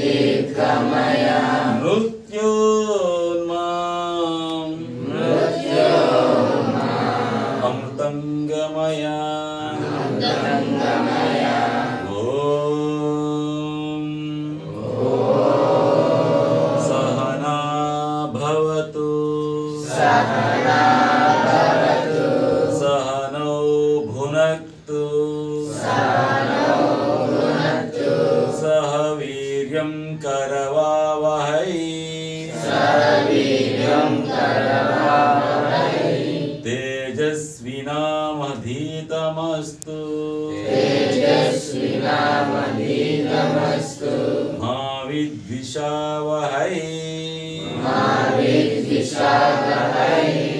दीर्घमया अमृतंगमया सहना भवतु सहनौ भुनक्तु सह वीर्यं करवावहै तेजस्विनामधीतमस्तु मा विद्विषावहै